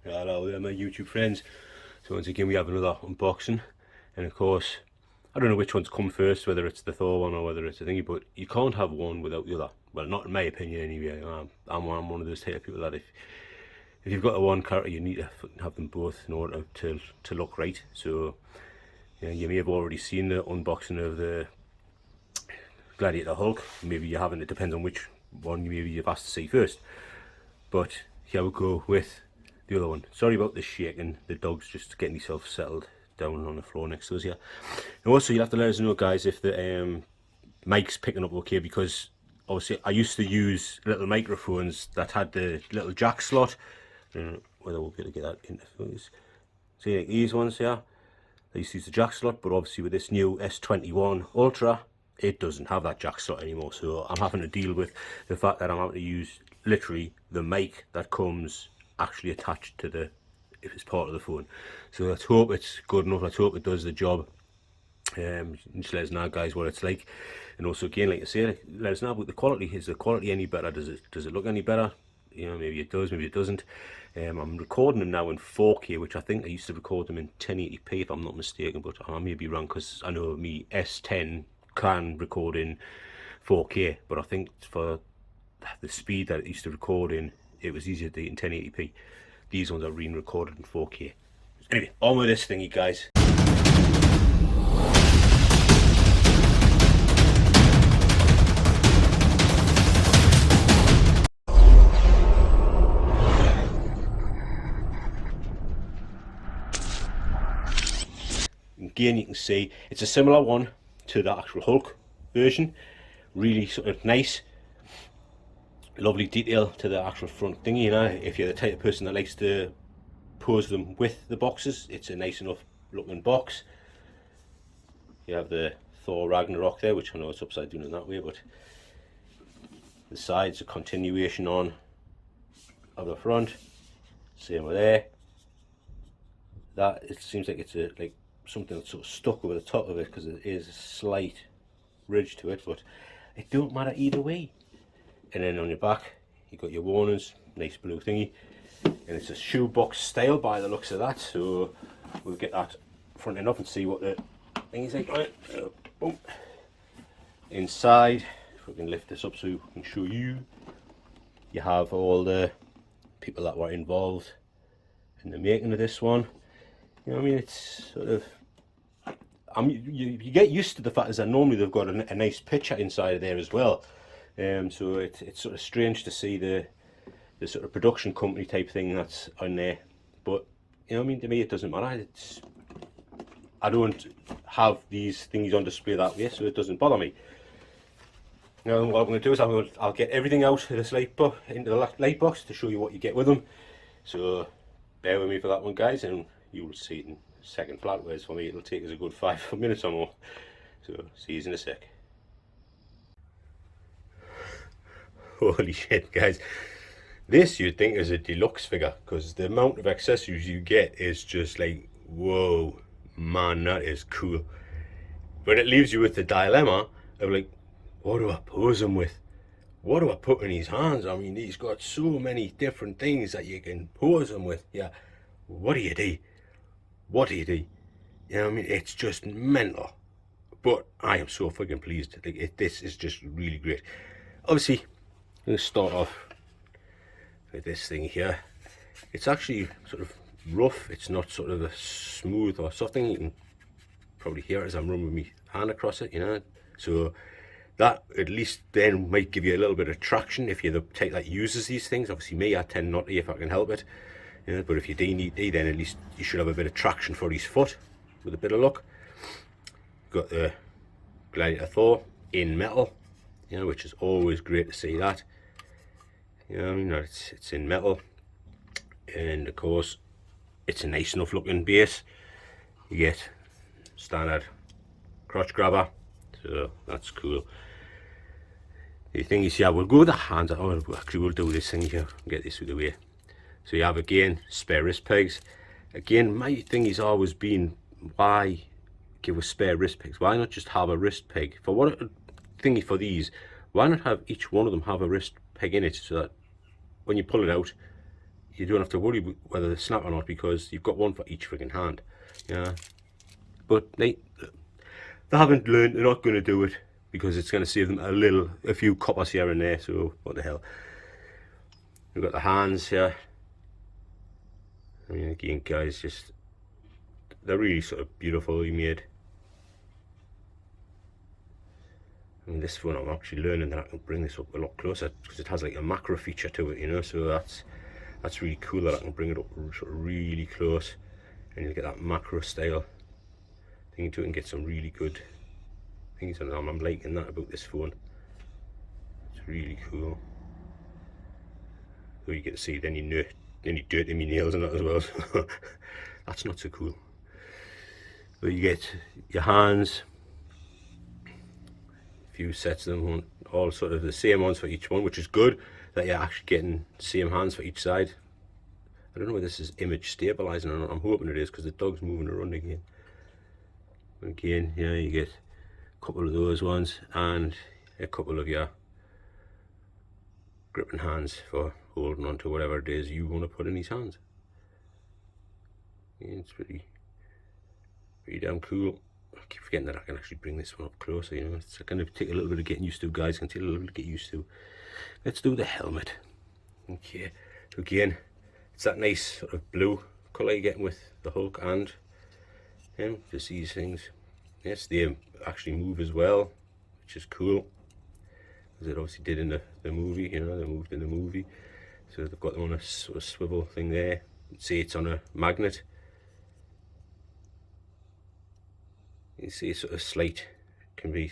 Hello there my YouTube friends. So once again we have another unboxing, and of course I don't know which one's come first, whether it's the Thor one or whether it's a thingy, but you can't have one without the other. Well, not in my opinion anyway. I'm one of those type of people that if you've got a one character you need to have them both in order to look right. So yeah, you may have already seen the unboxing of the Gladiator Hulk. Maybe you haven't, it depends on which one maybe you've asked to see first. But here we go with the other one. Sorry about the shaking, the dog's just getting himself settled down on the floor next to us here. And also you'll have to let us know guys if the mic's picking up okay, because obviously I used to use little microphones that had the little jack slot. I don't know whether we'll be able to get that into focus. See, like these ones here, I used to use the jack slot, but obviously with this new S21 Ultra it doesn't have that jack slot anymore, so I'm having to deal with the fact that I'm having to use literally the mic that comes actually attached to the, if it's part of the phone. So let's hope it's good enough, let's hope it does the job. Just let us know guys what it's like, and also again, like I say, let us know about the quality. Is the quality any better? Does it look any better? You know, maybe it does, maybe it doesn't. I'm recording them now in 4K, which I think I used to record them in 1080p if I'm not mistaken, but I may be wrong, because I know me S10 can record in 4K, but I think for the speed that it used to record in, it was easier to do it in 1080p. These ones are being recorded in 4K. Anyway, on with this thingy guys. Again, you can see it's a similar one to the actual Hulk version. Really sort of nice, lovely detail to the actual front thingy. You know, if you're the type of person that likes to pose them with the boxes, it's a nice enough looking box. You have the Thor Ragnarok there, which I know it's upside down in that way, but the side's a continuation on of the front. Same with there. That, it seems like it's a something that's sort of stuck over the top of it, because it is a slight ridge to it, but it don't matter either way. And then on your back you got your warnings, nice blue thingy, and it's a shoebox style by the looks of that. So we'll get that front end up and see what the thing is like. Right, boom. Inside, if we can lift this up so we can show you, you have all the people that were involved in the making of this one. You know what I mean? It's sort of, you get used to the fact is that normally they've got a nice picture inside of there as well. So it's sort of strange to see the sort of production company type thing that's on there. But you know what I mean, to me it doesn't matter. I don't have these things on display that way, so it doesn't bother me. Now what I'm going to do is I'll get everything out of this into the light box to show you what you get with them. So bear with me for that one guys, and you will see it in second flat, whereas for me it'll take us a good 5 minutes or more. So see you in a sec. Holy shit guys, this you'd think is a deluxe figure, because the amount of accessories you get is just like, whoa man, that is cool. But it leaves you with the dilemma of like, what do I pose him with? What do I put in his hands? I mean, he's got so many different things that you can pose him with. Yeah, what do you do? What do you do? You know what I mean? It's just mental. But I am so fucking pleased. Like, this is just really great. Obviously, I'm going to start off with this thing here. It's actually sort of rough. It's not sort of a smooth or soft thing. You can probably hear it as I'm running my hand across it, you know. So that at least then might give you a little bit of traction if you're the type that uses these things. Obviously me, I tend not to if I can help it. You know, but if you do need to, then at least you should have a bit of traction for his foot with a bit of luck. Got the Gladiator Thor in metal, you know, which is always great to see that. You know, it's in metal, and of course it's a nice enough looking base. You get standard crotch grabber, so that's cool. The thing is, yeah, we'll go with the hands. Actually, we'll do this thing here, get this out of the way. So you have again spare wrist pegs. Again, my thing has always been, why give us spare wrist pegs? Why not just have a wrist peg for what thingy for these? Why not have each one of them have a wrist peg in it, so that when you pull it out, you don't have to worry whether they snap or not, because you've got one for each freaking hand. Yeah, but they haven't learned. They're not going to do it because it's going to save them a few coppers here and there. So what the hell? We've got the hands here. I mean, again, guys, just they're really sort of beautifully made. I mean, this one I'm actually learning that I can bring this up a lot closer because it has like a macro feature to it, you know. So that's really cool that I can bring it up sort of really close, and you'll get that macro style thing to it and get some really good things. And I'm liking that about this phone. It's really cool. So you get to see any dirt in my nails and that as well. So that's not so cool. But you get your hands, a few sets of them, all sort of the same ones for each one, which is good that you're actually getting same hands for each side. I don't know whether this is image stabilizing or not. I'm hoping it is because the dog's moving around again. Again, yeah, you get a couple of those ones and a couple of your gripping hands for holding on to whatever it is you want to put in his hands. Yeah, it's pretty damn cool. I keep forgetting that I can actually bring this one up closer, you know. It's going to take a little bit of getting used to, guys. It's going to take a little bit to get used to. Let's do the helmet. Okay, so again, it's that nice sort of blue colour you're getting with the Hulk, and just these things. Yes, they actually move as well, which is cool, as it obviously did in the movie, you know. They moved in the movie, so they've got them on a sort of swivel thing there. See, it's on a magnet. You see sort of slight, can be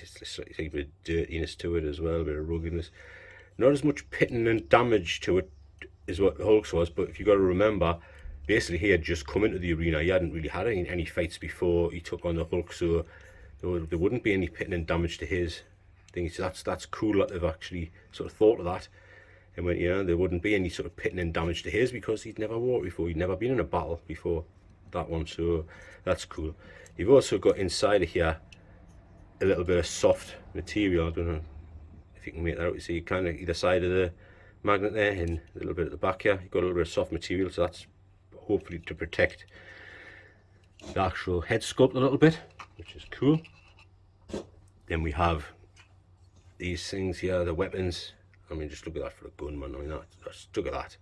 a bit of dirtiness to it as well, a bit of ruggedness. Not as much pitting and damage to it as what Hulk's was, but if you got to remember, basically he had just come into the arena. He hadn't really had any fights before he took on the Hulk, so there wouldn't be any pitting and damage to his thing. So that's cool that they've actually sort of thought of that. And when, you know, there wouldn't be any sort of pitting and damage to his because he'd never walked before. He'd never been in a battle before that one, so that's cool. You've also got inside of here a little bit of soft material. I don't know if you can make that out. You see kind of either side of the magnet there and a little bit at the back here. You've got a little bit of soft material, so that's hopefully to protect the actual head sculpt a little bit, which is cool. Then we have these things here, the weapons. I mean, just look at that for a gun, man. I mean, just look at that.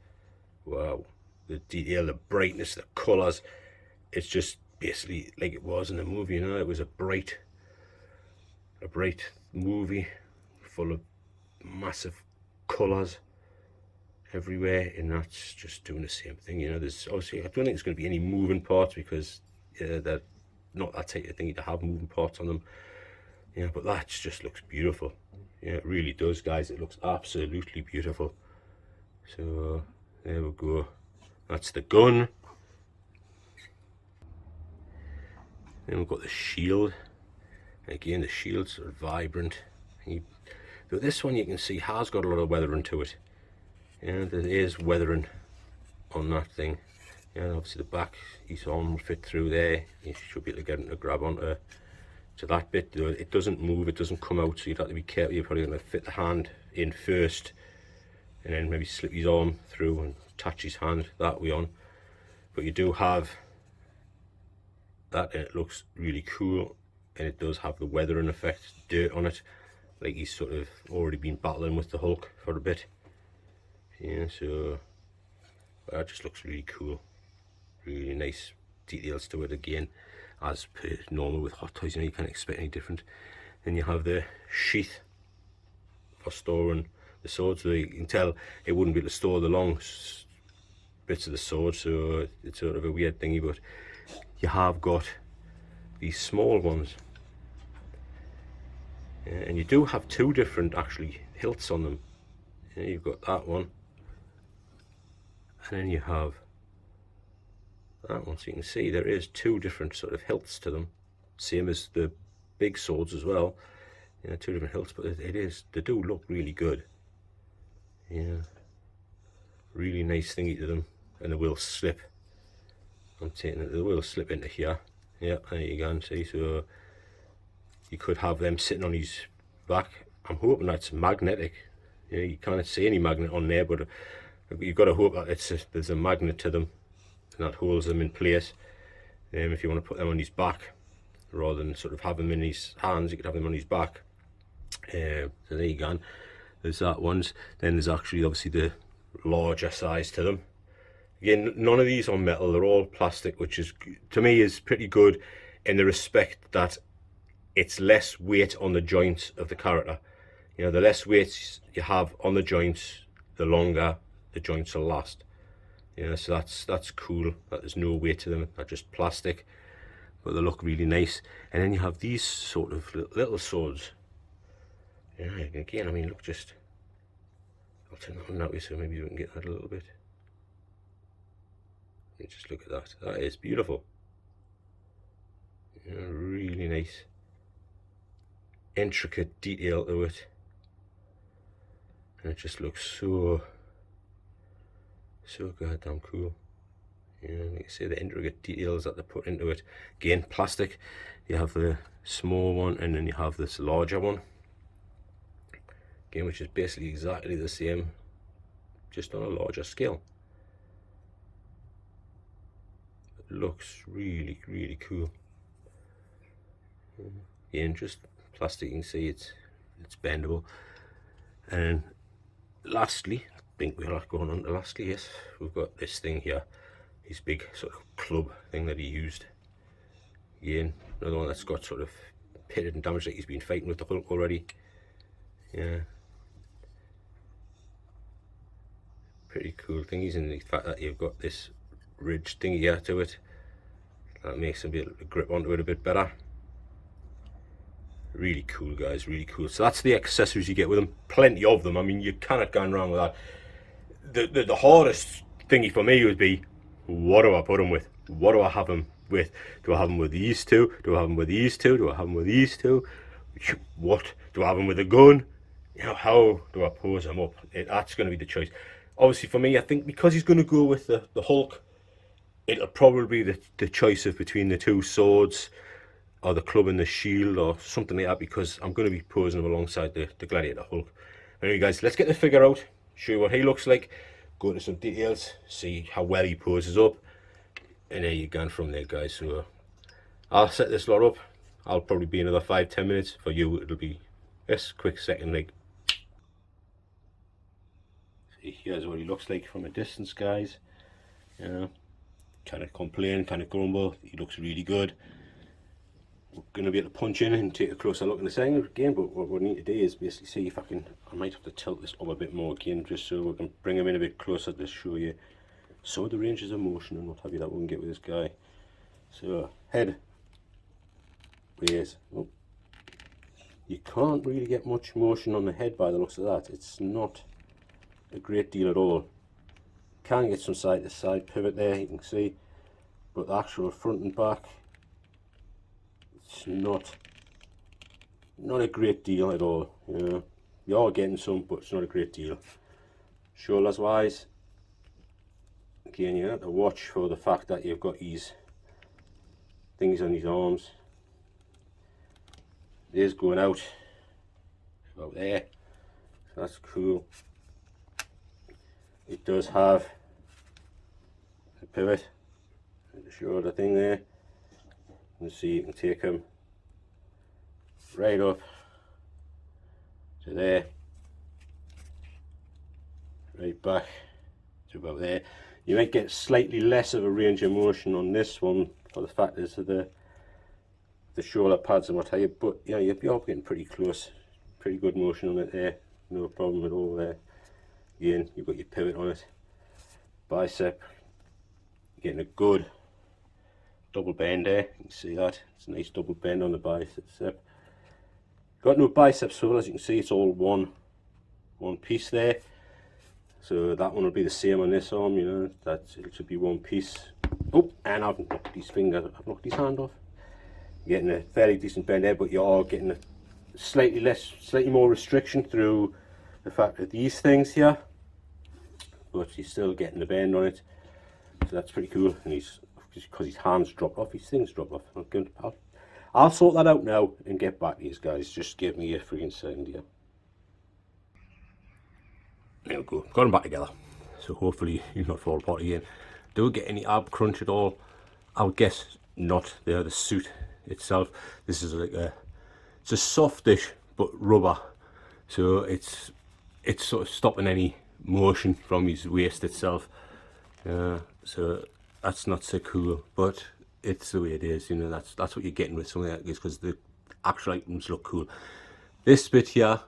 Wow, the detail, the brightness, the colours. It's just basically like it was in the movie, you know. It was a bright movie full of massive colours everywhere, and that's just doing the same thing, you know. There's obviously, I don't think there's going to be any moving parts because they're not that type of thing to have moving parts on them. Yeah, but that just looks beautiful. Yeah, it really does, guys. It looks absolutely beautiful. So there we go. That's the gun. Then we've got the shield. Again, the shield's sort of vibrant. But this one you can see has got a lot of weathering to it. Yeah, there is weathering on that thing. Yeah, obviously the back, his arm will fit through there. You should be able to get him to grab onto that bit. It doesn't move, it doesn't come out, so you'd have to be careful. You're probably going to fit the hand in first and then maybe slip his arm through and attach his hand that way on. But you do have that, and it looks really cool, and it does have the weathering effect, dirt on it, like he's sort of already been battling with the Hulk for a bit. Yeah, so that just looks really cool. Really nice details to it again, as per normal with Hot Toys, you know, you can't expect any different. Then you have the sheath for storing the sword, so you can tell it wouldn't be able to store the long bits of the sword, so it's sort of a weird thingy. But you have got these small ones, and you do have two different actually hilts on them. Yeah, you've got that one, and then you have that one, so you can see there is two different sort of hilts to them, same as the big swords as well. You know, two different hilts, but they do look really good. Yeah, really nice thingy to them, and they will slip. I'm taking it, they will slip into here. Yeah, there you can see. So you could have them sitting on his back. I'm hoping that's magnetic. Yeah, you can't see any magnet on there, but You've got to hope that there's a magnet to them and that holds them in place. If you want to put them on his back rather than sort of have them in his hands, you could have them on his back. So there you go. There's that ones. Then there's actually obviously the larger size to them. Again, none of these are metal, they're all plastic, which is, to me, is pretty good in the respect that it's less weight on the joints of the character. You know, the less weight you have on the joints, the longer the joints will last. You know, so that's cool that there's no weight to them, they're just plastic, but they look really nice. And then you have these sort of little swords. Yeah, again, I mean, look, just, I'll turn that on that way so maybe we can get that a little bit. Just look at that. That is beautiful. Yeah, really nice, intricate detail to it, and it just looks so goddamn cool. Yeah, like I say, the intricate details that they put into it. Again, plastic. You have the small one, and then you have this larger one. Again, which is basically exactly the same, just on a larger scale. Looks really, really cool. Again, just plastic. You can see it's bendable. And lastly, I think we're going on to lastly, yes, we've got this thing here, his big sort of club thing that he used. Again, another one that's got sort of pitted and damaged, like he's been fighting with the Hulk already. Yeah, pretty cool thingies, and the fact that you've got this ridge thingy here to it, that makes him be able to grip onto it a bit better. Really cool, guys, really cool. So that's the accessories you get with them. Plenty of them. I mean, you cannot go wrong with that. The hardest thingy for me would be, what do I put them with? What do I have them with? Do I have them with these two? Do I have them with these two? Do I have them with these two? What? Do I have them with a gun? You know, how do I pose them up? That's going to be the choice. Obviously for me, I think because he's going to go with the Hulk, it'll probably be the choice of between the two swords or the club and the shield or something like that, because I'm going to be posing him alongside the Gladiator Hulk. Anyway guys, let's get the figure out, show you what he looks like, go into some details, see how well he poses up, and there you go from there, guys. So I'll set this lot up. I'll probably be another 5-10 minutes. For you, it'll be this quick second, like. See, here's what he looks like from a distance, guys. You know, kind of complain, kind of grumble. He looks really good. We're going to be able to punch in and take a closer look in the second again, but what we need to do is basically see if I might have to tilt this up a bit more again, just so we can bring him in a bit closer to show you some of the ranges of motion and what have you that we can get with this guy. So, head, waist. Oh. You can't really get much motion on the head by the looks of that. It's not a great deal at all. Can get some side to side pivot there, you can see, but the actual front and back, it's not a great deal at all. You know, you are getting some, but it's not a great deal. Shoulders wise, again, you have to watch for the fact that you've got these things on his arms. It is going out about there, so that's cool. It does have a pivot and the shoulder thing there. You can see you can take him right up to there, right back to about there. You might get slightly less of a range of motion on this one for the fact is the shoulder pads and what have you, but yeah, you're getting pretty close, pretty good motion on it there, no problem at all there. Again, you've got your pivot on it. Bicep, you're getting a good double bend there, you can see that, it's a nice double bend on the bicep. Got no bicep swivel, as you can see, it's all one piece there. So that one will be the same on this arm, you know, it should be one piece. Oh, and I've knocked his finger, I've knocked his hand off. You're getting a fairly decent bend there, but you are getting a slightly more restriction through the fact that these things here, but you're still getting the bend on it. So that's pretty cool, and because his hands dropped off, his things dropped off. I'll sort that out now and get back to you guys. Just give me a freaking second here. There we go, got them back together. so hopefully you'll not fall apart again. Do we get any ab crunch at all? I would guess not. There, the suit itself, this is like it's a softish but rubber, so it's sort of stopping any motion from his waist itself, so that's not so cool, but it's the way it is, you know. That's what you're getting with something like this, because the actual items look cool. This bit here,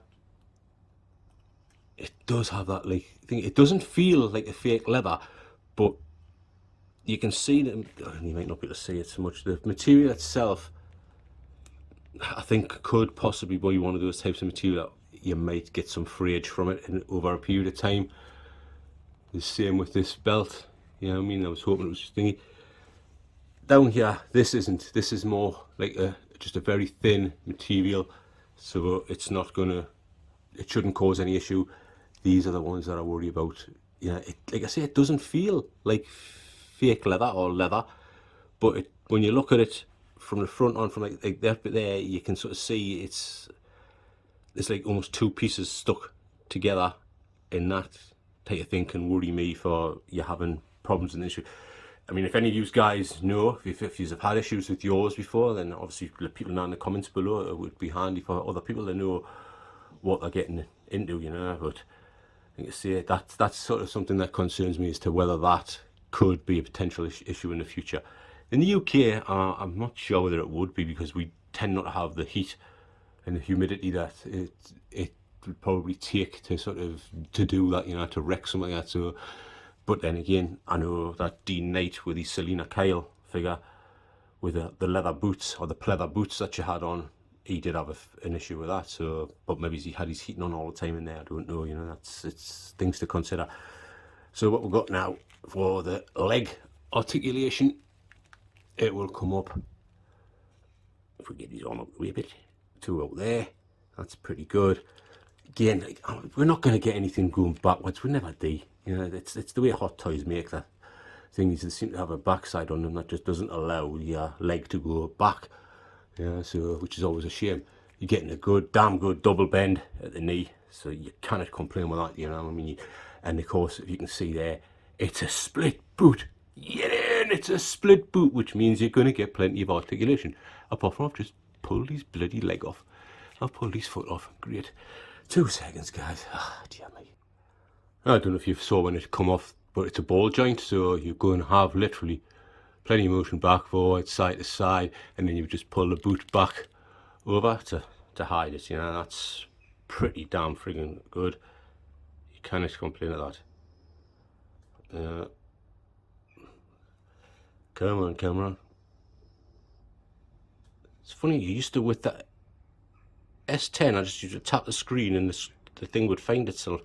it does have that like thing. It doesn't feel like a fake leather, but you can see that. You might not be able to see it so much. The material itself, I think, could possibly be one of those types of material that you might get some frayage from it over a period of time. The same with this belt. You know what I mean? I was hoping it was just thingy. Down here, this isn't. This is more like just a very thin material, so it's not gonna. It shouldn't cause any issue. These are the ones that I worry about. Yeah, like I say, it doesn't feel like fake leather or leather, but when you look at it from the front on, from like that bit there, you can sort of see it's like almost two pieces stuck together, and that type of thing can worry me for you having problems in the issue. I mean, if any of you guys know, if you have had issues with yours before, then obviously let people know in the comments below. It would be handy for other people to know what they're getting into, you know. But I think I say that's sort of something that concerns me as to whether that could be a potential issue in the future. In the UK, I'm not sure whether it would be, because we tend not to have the heat and the humidity that it would probably take to sort of to do that, you know, to wreck something like that. So, but then again, I know that Dean Knight with his Selina Kyle figure with the leather boots, or the pleather boots that you had on, he did have an issue with that. So, but maybe he had his heating on all the time in there. I don't know. You know, it's things to consider. So what we've got now for the leg articulation, it will come up. If we get these on up a wee bit to out there, that's pretty good. Again, like, we're not going to get anything going backwards. We never do. You know, it's the way Hot Toys make that thing. Is they seem to have a backside on them that just doesn't allow your leg to go back. Yeah, so which is always a shame. You're getting a damn good double bend at the knee, so you cannot complain with that. You know, I mean, and of course, if you can see there, it's a split boot. Yeah, and it's a split boot, which means you're going to get plenty of articulation. Apart from I've just pulled his bloody leg off. I've pulled his foot off. Great. 2 seconds, guys. Ah, dear me. I don't know if you saw when it come off, but it's a ball joint, so you're going to have literally plenty of motion back, forward, side to side, and then you just pull the boot back over to hide it. You know, that's pretty damn friggin' good. You cannot complain at that. Come on, camera. It's funny, you used to, with that S10, I just used to tap the screen and the thing would find itself.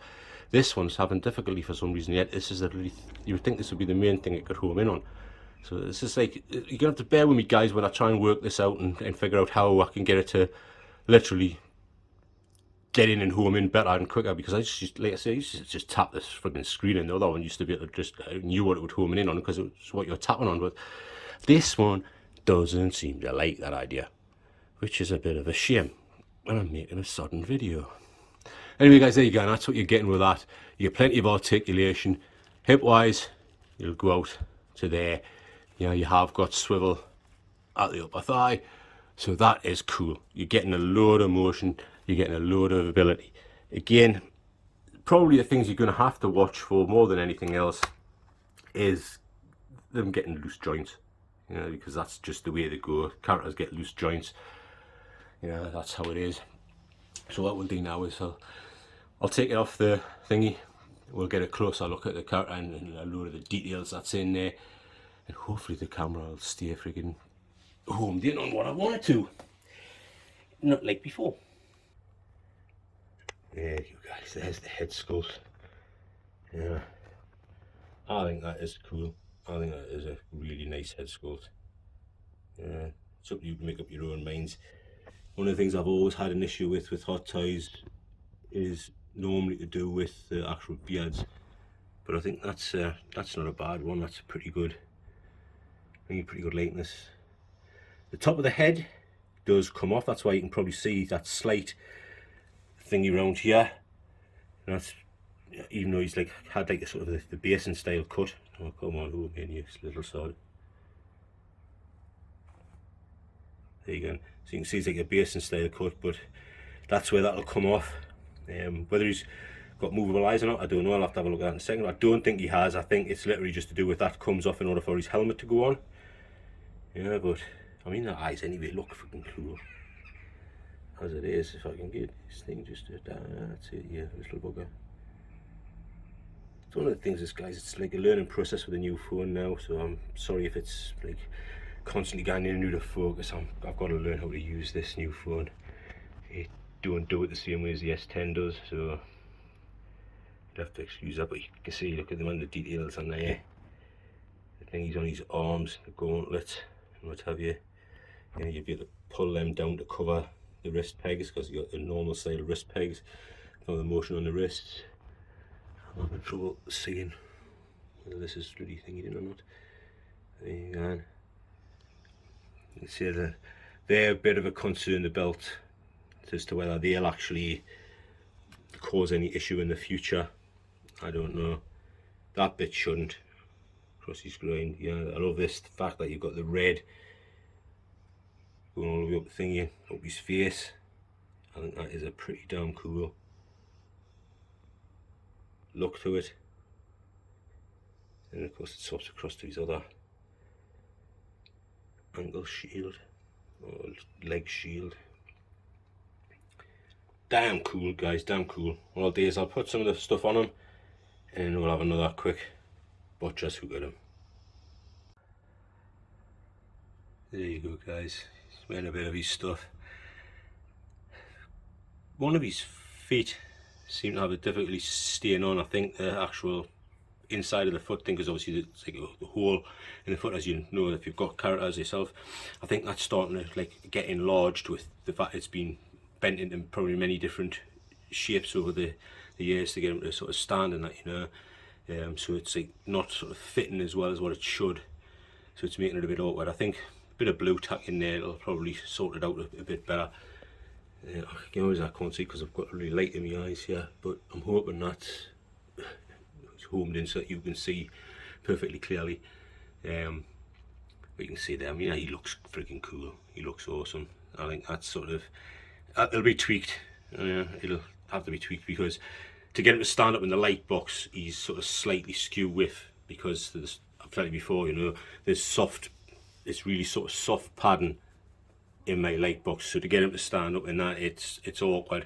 This one's having difficulty for some reason yet. This is you would think this would be the main thing it could home in on. So this is like, you're going to have to bear with me, guys, when I try and work this out and figure out how I can get it to literally get in and home in better and quicker, because I just, like I say, I used to just tap this frigging screen, and the other one used to be able to just, I knew what it would home in on because it was what you're tapping on. But this one doesn't seem to like that idea, which is a bit of a shame when I'm making a sudden video. Anyway, guys, there you go, and that's what you're getting with that. You get plenty of articulation. Hip-wise, you'll go out to there. You know, you have got swivel at the upper thigh, so that is cool. You're getting a load of motion, you're getting a load of ability. Again, probably the things you're going to have to watch for more than anything else is them getting loose joints. You know, because that's just the way they go. Characters get loose joints. You know, that's how it is. So what we'll do now is I'll take it off the thingy. We'll get a closer look at the character and a load of the details that's in there. And hopefully the camera will stay friggin' homed in on what I want it to. Not like before. There you guys, there's the head sculpt. Yeah, I think that is cool. I think that is a really nice head sculpt. Yeah, it's up to you to make up your own minds. One of the things I've always had an issue with Hot Toys is normally to do with the actual beards, but I think that's not a bad one. That's a pretty good, pretty good likeness. The top of the head does come off. That's why you can probably see that slight thingy around here. That's even though he's like had like a sort of the basin style cut. Oh come on, who in you little sod. There you go. So you can see it's like a basin style cut, but that's where that'll come off. Whether he's got movable eyes or not, I don't know. I'll have to have a look at that in a second. I don't think he has. I think it's literally just to do with that comes off in order for his helmet to go on. Yeah, but I mean the eyes anyway look freaking cool. As it is, if I can get this thing just to that's it, yeah, little bugger. It's one of the things is, guys, it's like a learning process with a new phone now, so I'm sorry if it's like constantly getting in and out of focus. I've got to learn how to use this new phone. It don't do it the same way as the S10 does, so you'd have to excuse that, but you can see, look at them on the details on there. The thingies on his arms, the gauntlets, and what have you. And you'd be able to pull them down to cover the wrist pegs, because you got the normal style wrist pegs, for the motion on the wrists. I'm having trouble seeing whether this is really thingy in or not. There you go. You can see that they're a bit of a concern, the belt, as to whether they'll actually cause any issue in the future. I don't know. That bit shouldn't. Across his groin. Yeah, I love this, the fact that you've got the red going all the way up the thingy, up his face. I think that is a pretty damn cool look to it. And of course it swaps across to his other ankle shield, or leg shield. Damn cool, guys, damn cool. What I'll do is I'll put some of the stuff on him and we'll have another quick butcher's look at him. There you go, guys. He's wearing a bit of his stuff. One of his feet seemed to have a difficulty staying on. I think the actual inside of the foot thing, because obviously it's like the hole in the foot, as you know if you've got characters yourself. I think that's starting to like get enlarged with the fact it's been bent into probably many different shapes over the years to get him to sort of stand and that, you know. So it's like not sort of fitting as well as what it should. So it's making it a bit awkward. I think a bit of blue tack in there, it'll probably sort it out a bit better. I can't see because I've got a really light in my eyes here, but I'm hoping that it's homed in so that you can see perfectly clearly. But you can see there, I mean, he looks freaking cool. He looks awesome. I think that's sort of, it'll be tweaked. It'll have to be tweaked, because to get him to stand up in the light box, he's sort of slightly skew with, because there's, I've said it before, you know, there's soft, it's really sort of soft padding in my light box, so to get him to stand up in that, it's awkward.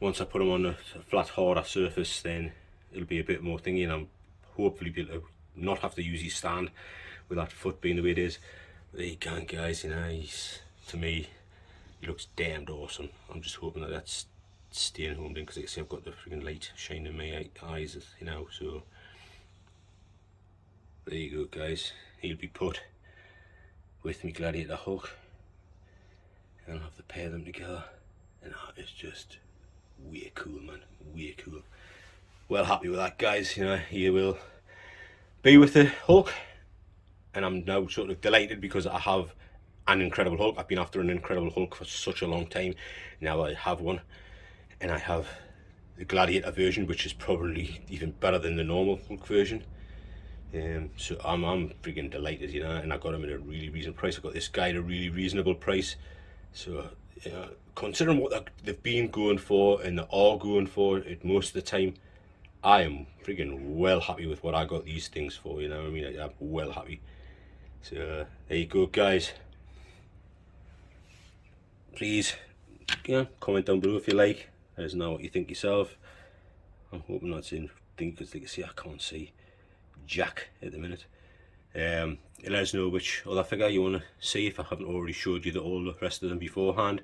Once I put him on a flat harder surface, then it'll be a bit more thingy, and I'm hopefully be able to not have to use his stand with that foot being the way it is. But there you go, guys, you know, he's, to me, he looks damned awesome. I'm just hoping that that's staying homed in, because you can see I've got the freaking light shining in my eyes, you know, so there you go, guys. He'll be put with me Gladiator Hulk, and I'll have to pair them together, and that is just way cool, man, way cool. Well happy with that, guys. You know, he will be with the Hulk, and I'm now sort of delighted because I have an Incredible Hulk. I've been after an Incredible Hulk for such a long time. Now I have one, and I have the Gladiator version, which is probably even better than the normal Hulk version. So I'm freaking delighted, you know, and I got him at a really reasonable price. I got this guy at a really reasonable price. So, you know, considering what they've been going for and they are going for it most of the time, I am freaking well happy with what I got these things for, you know what I mean? I'm well happy. So, there you go, guys. Please, yeah, comment down below if you like. Let us know what you think yourself. I'm hoping that's in thing, because like you see, I can't see jack at the minute. Let us know which other figure you want to see, if I haven't already showed you all the rest of them beforehand.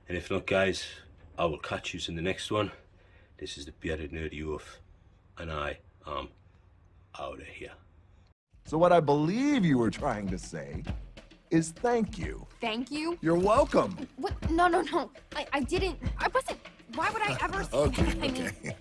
And if not, guys, I will catch you in the next one. This is the Bearded Nerdy Oaf, and I am out of here. So what I believe you were trying to say is thank you. Thank you? You're welcome. What? No. I didn't. I wasn't. Why would I ever say that? I mean, Okay.